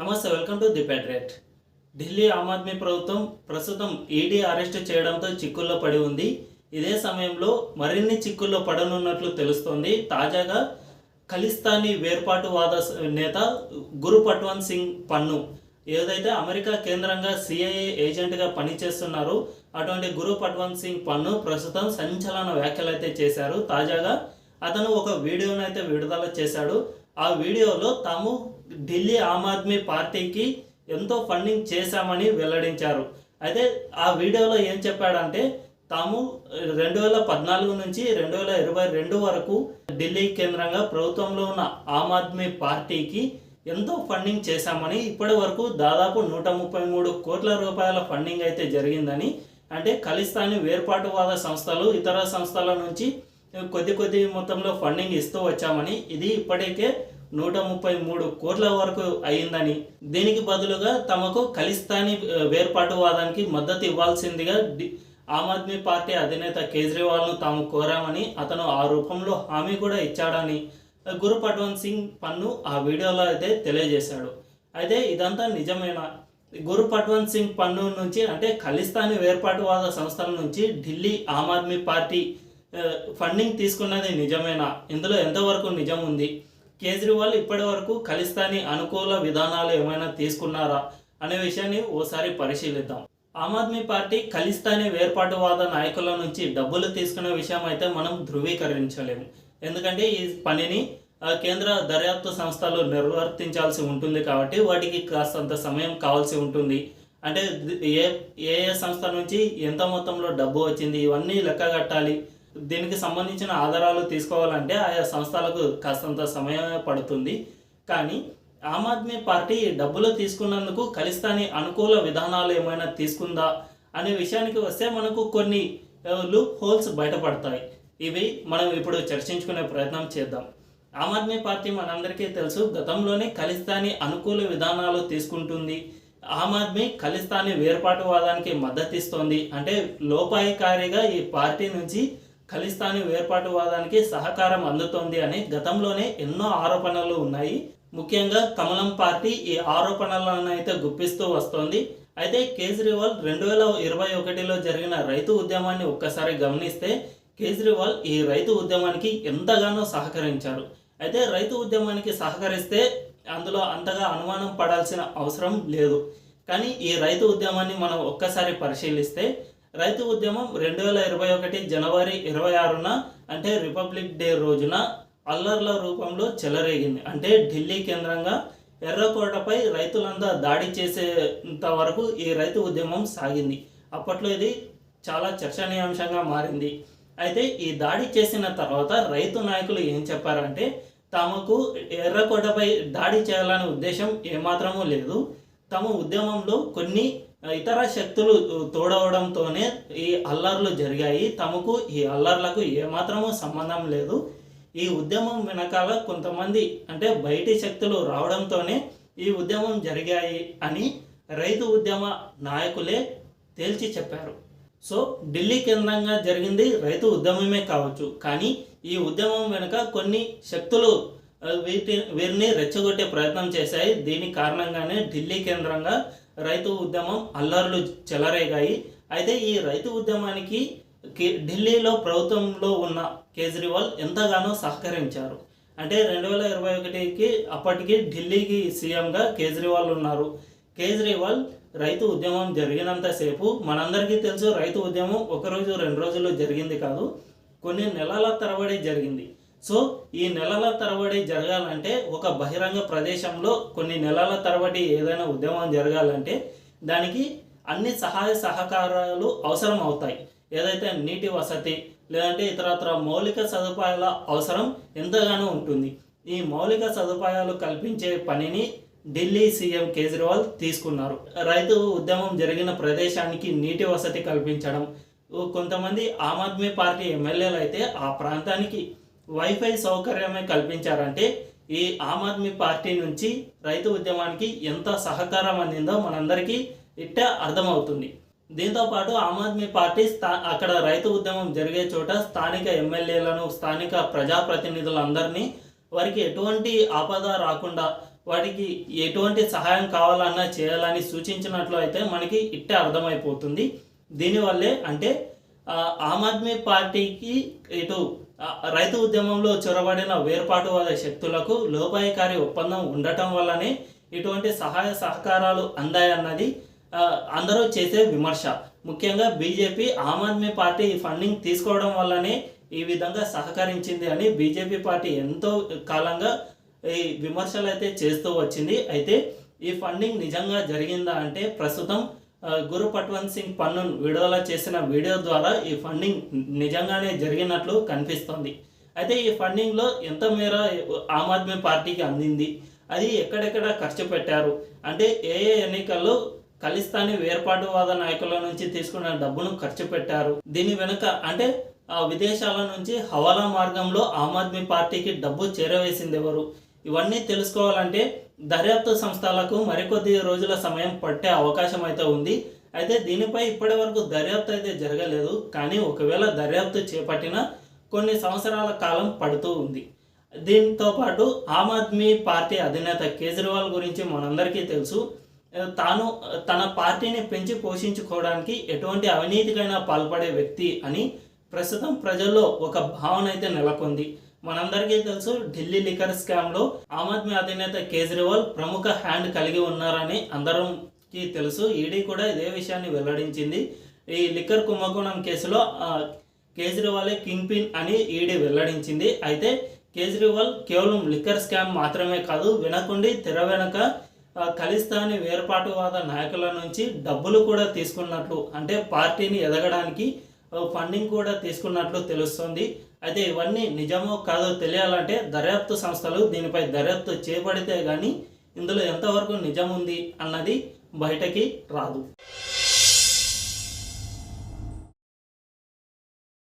నమస్తే, welcome to the Patriot. Delhi Aam Aadmi ప్రభుత్వం ప్రస్తుతం ఈడీ అరెస్ట్ చేయడంతో చిక్కుల్లో పడి ఉంది. ఇదే సమయంలో మరిన్ని చిక్కుల్లో పడనున్నట్లు తెలుస్తోంది. తాజాగా ఖలిస్తానీ వేర్పాటువాద నేత గురుపట్వంత్ సింగ్ పన్ను ఏదైతే అమెరికా కేంద్రంగా సిఐఏ ఏజెంట్గా పనిచేస్తున్నారో అటువంటి గురుపట్వంత్ సింగ్ పన్ను ప్రస్తుతం సంచలన వ్యాఖ్యలు అయితే చేశారు. తాజాగా అతను ఒక వీడియోను అయితే విడుదల చేశాడు. ఆ వీడియోలో తాము ఢిల్లీ ఆమ్ ఆద్మీ పార్టీకి ఎంతో ఫండింగ్ చేశామని వెల్లడించారు. అయితే ఆ వీడియోలో ఏం చెప్పాడంటే తాము 2014 నుంచి 2022 వరకు ఢిల్లీ కేంద్రంగా ప్రభుత్వంలో ఉన్న ఆమ్ ఆద్మీ పార్టీకి ఎంతో ఫండింగ్ చేశామని, ఇప్పటి వరకు దాదాపు 133 కోట్ల రూపాయల ఫండింగ్ అయితే జరిగిందని, అంటే ఖలిస్తానీ వేర్పాటువాద సంస్థలు ఇతర సంస్థల నుంచి కొద్ది మొత్తంలో ఫండింగ్ ఇస్తూ వచ్చామని, ఇది ఇప్పటికే 133 కోట్ల వరకు అయిందని, దీనికి బదులుగా తమకు ఖలిస్తానీ వేర్పాటువాదానికి మద్దతు ఇవ్వాల్సిందిగా ఆమ్ ఆద్మీ పార్టీ అధినేత కేజ్రీవాల్ను తాము కోరామని, అతను ఆ రూపంలో హామీ కూడా ఇచ్చాడని గురుపట్వంత్ సింగ్ పన్ను ఆ వీడియోలో అయితే తెలియజేశాడు. అయితే ఇదంతా నిజమేనా? గురుపట్వంత్ సింగ్ పన్ను నుంచి, అంటే ఖలిస్తానీ వేర్పాటువాద సంస్థల నుంచి ఢిల్లీ ఆమ్ ఆద్మీ పార్టీ ఫండింగ్ తీసుకున్నది నిజమేనా? ఇందులో ఎంతవరకు నిజం ఉంది? కేజ్రీవాల్ ఇప్పటి వరకు ఖలిస్తానీ అనుకూల విధానాలు ఏమైనా తీసుకున్నారా అనే విషయాన్ని ఓసారి పరిశీలిద్దాం. ఆమ్ ఆద్మీ పార్టీ ఖలిస్తానీ వేర్పాటువాద నాయకుల నుంచి డబ్బులు తీసుకునే విషయం అయితే మనం ధృవీకరించలేము. ఎందుకంటే ఈ పనిని కేంద్ర దర్యాప్తు సంస్థలు నిర్వర్తించాల్సి ఉంటుంది కాబట్టి వాటికి కాస్తంత సమయం కావాల్సి ఉంటుంది. అంటే ఏ సంస్థ నుంచి ఎంత మొత్తంలో డబ్బు వచ్చింది ఇవన్నీ లెక్క కట్టాలి. దీనికి సంబంధించిన ఆధారాలు తీసుకోవాలంటే ఆయా సంస్థలకు కాస్తంత సమయమే పడుతుంది. కానీ ఆమ్ ఆద్మీ పార్టీ డబ్బులు తీసుకున్నందుకు ఖలిస్తానీ అనుకూల విధానాలు ఏమైనా తీసుకుందా అనే విషయానికి వస్తే మనకు కొన్ని లూప్ హోల్స్ బయటపడతాయి. ఇవి మనం ఇప్పుడు చర్చించుకునే ప్రయత్నం చేద్దాం. ఆమ్ ఆద్మీ పార్టీ మనందరికీ తెలుసు, గతంలోనే ఖలిస్తానీ అనుకూల విధానాలు తీసుకుంటుంది. ఆమ్ ఆద్మీ ఖలిస్తానీ వేర్పాటువాదానికి మద్దతిస్తోంది. అంటే లోపాయికారిగా ఈ పార్టీ నుంచి ఖలిస్తానీ వేర్పాటువాదానికి సహకారం అందుతోంది అని గతంలోనే ఎన్నో ఆరోపణలు ఉన్నాయి. ముఖ్యంగా కమలం పార్టీ ఈ ఆరోపణలను అయితే గుప్పిస్తూ వస్తోంది. అయితే కేజ్రీవాల్ 2021లో జరిగిన రైతు ఉద్యమాన్ని ఒక్కసారి గమనిస్తే కేజ్రీవాల్ ఈ రైతు ఉద్యమానికి ఎంతగానో సహకరించారు. అయితే రైతు ఉద్యమానికి సహకరిస్తే అందులో అంతగా అనుమానం పడాల్సిన అవసరం లేదు. కానీ ఈ రైతు ఉద్యమాన్ని మనం ఒక్కసారి పరిశీలిస్తే రైతు ఉద్యమం 2021 జనవరి 26న, అంటే రిపబ్లిక్ డే రోజున అల్లర్ల రూపంలో చెలరేగింది. అంటే ఢిల్లీ కేంద్రంగా ఎర్రకోటపై రైతులంతా దాడి చేసేంత వరకు ఈ రైతు ఉద్యమం సాగింది. అప్పట్లో ఇది చాలా చర్చనీయాంశంగా మారింది. అయితే ఈ దాడి చేసిన తర్వాత రైతు నాయకులు ఏం చెప్పారంటే తమకు ఎర్రకోటపై దాడి చేయాలనే ఉద్దేశం ఏమాత్రమూ లేదు. తమ ఉద్యమంలో కొన్ని ఇతర శక్తులు తోడవడంతోనే ఈ అల్లర్లు జరిగాయి. తమకు ఈ అల్లర్లకు ఏమాత్రమూ సంబంధం లేదు. ఈ ఉద్యమం వెనకాల కొంతమంది, అంటే బయటి శక్తులు రావడంతోనే ఈ ఉద్యమం జరిగాయి అని రైతు ఉద్యమ నాయకులే తేల్చి చెప్పారు. సో ఢిల్లీ కేంద్రంగా జరిగింది రైతు ఉద్యమమే కావచ్చు, కానీ ఈ ఉద్యమం వెనుక కొన్ని శక్తులు వీరిని రెచ్చగొట్టే ప్రయత్నం చేశాయి. దీని కారణంగానే ఢిల్లీ కేంద్రంగా రైతు ఉద్యమం అల్లర్లు చెలరేగాయి. అయితే ఈ రైతు ఉద్యమానికి ఢిల్లీలో ప్రభుత్వంలో ఉన్న కేజ్రీవాల్ ఎంతగానో సహకరించారు. అంటే 2021కి అప్పటికి ఢిల్లీకి సీఎంగా కేజ్రీవాల్ ఉన్నారు. కేజ్రీవాల్ రైతు ఉద్యమం జరిగినంతసేపు మనందరికీ తెలుసు, రైతు ఉద్యమం ఒకరోజు 2 రోజుల్లో జరిగింది కాదు, కొన్ని నెలల తరబడి జరిగింది. సో ఈ నెలల తరబడి జరగాలంటే ఒక బహిరంగ ప్రదేశంలో కొన్ని నెలల తరబడి ఏదైనా ఉద్యమం జరగాలంటే దానికి అన్ని సహాయ సహకారాలు అవసరం అవుతాయి. ఏదైతే నీటి వసతి లేదంటే ఇతరత్ర మౌలిక సదుపాయాల అవసరం ఎంతగానో ఉంటుంది. ఈ మౌలిక సదుపాయాలు కల్పించే పనిని ఢిల్లీ సీఎం కేజ్రీవాల్ తీసుకున్నారు. రైతు ఉద్యమం జరిగిన ప్రదేశానికి నీటి వసతి కల్పించడం, కొంతమంది ఆమ్ ఆద్మీ పార్టీ ఎమ్మెల్యేలు అయితే ఆ ప్రాంతానికి వైఫై సౌకర్యమే కల్పించారంటే ఈ ఆమ్ ఆద్మీ పార్టీ నుంచి రైతు ఉద్యమానికి ఎంత సహకారం అందిందో మనందరికీ ఇట్టే అర్థమవుతుంది. దీంతోపాటు ఆమ్ ఆద్మీ పార్టీ అక్కడ రైతు ఉద్యమం జరిగే చోట స్థానిక ఎమ్మెల్యేలను, స్థానిక ప్రజాప్రతినిధులందరినీ వారికి ఎటువంటి ఆపద రాకుండా వాటికి ఎటువంటి సహాయం కావాలన్నా చేయాలని సూచించినట్లు అయితే మనకి ఇట్టే అర్థమైపోతుంది. దీనివల్లే అంటే ఆమ్ ఆద్మీ పార్టీకి ఇటు రైతు ఉద్యమంలో చొరబడిన వేర్పాటువాద శక్తులకు లోపాయికారి ఒప్పందం ఉండటం వల్లనే ఇటువంటి సహాయ సహకారాలు అందాయన్నది అందరూ చేసే విమర్శ. ముఖ్యంగా బీజేపీ ఆమ్ ఆద్మీ పార్టీ ఈ ఫండింగ్ తీసుకోవడం వల్లనే ఈ విధంగా సహకరించింది అని బీజేపీ పార్టీ ఎంతో కాలంగా ఈ విమర్శలు అయితే చేస్తూ వచ్చింది. అయితే ఈ ఫండింగ్ నిజంగా జరిగిందా అంటే ప్రస్తుతం గురు పట్వంత్ సింగ్ పన్నన్ విడుదల చేసిన వీడియో ద్వారా ఈ ఫండింగ్ నిజంగానే జరిగినట్లు కనిపిస్తోంది. అయితే ఈ ఫండింగ్లో ఎంత మేర ఆమ్ ఆద్మీ పార్టీకి అందింది, అది ఎక్కడెక్కడ ఖర్చు పెట్టారు, అంటే ఏ ఎన్నికల్లో ఖలిస్తానీ వేర్పాటువాద నాయకుల నుంచి తీసుకున్న డబ్బును ఖర్చు పెట్టారు, దీని వెనుక అంటే విదేశాల నుంచి హవాలా మార్గంలో ఆమ్ ఆద్మీ పార్టీకి డబ్బు చేరవేసింది ఎవరు, ఇవన్నీ తెలుసుకోవాలంటే దర్యాప్తు సంస్థలకు మరికొద్ది రోజుల సమయం పట్టే అవకాశం అయితే ఉంది. అయితే దీనిపై ఇప్పటి వరకు దర్యాప్తు అయితే జరగలేదు, కానీ ఒకవేళ దర్యాప్తు చేపట్టినా కొన్ని సంవత్సరాల కాలం పడుతూ ఉంది. దీంతో పాటు ఆమ్ ఆద్మీ పార్టీ అధినేత కేజ్రీవాల్ గురించి మనందరికీ తెలుసు. తాను తన పార్టీని పెంచి పోషించుకోవడానికి ఎటువంటి అవినీతికైనా పాల్పడే వ్యక్తి అని ప్రస్తుతం ప్రజల్లో ఒక భావన అయితే నెలకొంది. మనందరికీ తెలుసు, ఢిల్లీ లిక్కర్ స్కామ్లో ఆమ్ ఆద్మీ అధినేత కేజ్రీవాల్ ప్రముఖ హ్యాండ్ కలిగి ఉన్నారని అందరికి తెలుసు. ఈడీ కూడా ఇదే విషయాన్ని వెల్లడించింది. ఈ లిక్కర్ కుంభకోణం కేసులో కేజ్రీవాలే కింగ్ పిన్ అని ఈడీ వెల్లడించింది. అయితే కేజ్రీవాల్ కేవలం లిక్కర్ స్కామ్ మాత్రమే కాదు, వెనకుండి తెర వెనక ఖలిస్తానీ వేర్పాటువాద నాయకుల నుంచి డబ్బులు కూడా తీసుకున్నట్లు, అంటే పార్టీని ఎదగడానికి ఫండింగ్ కూడా తీసుకున్నట్లు తెలుస్తుంది. అయితే ఇవన్నీ నిజమో కాదో తెలియాలంటే దర్యాప్తు సంస్థలు దీనిపై దర్యాప్తు చేపడితే కానీ ఇందులో ఎంతవరకు నిజం ఉంది అన్నది బయటకి రాదు.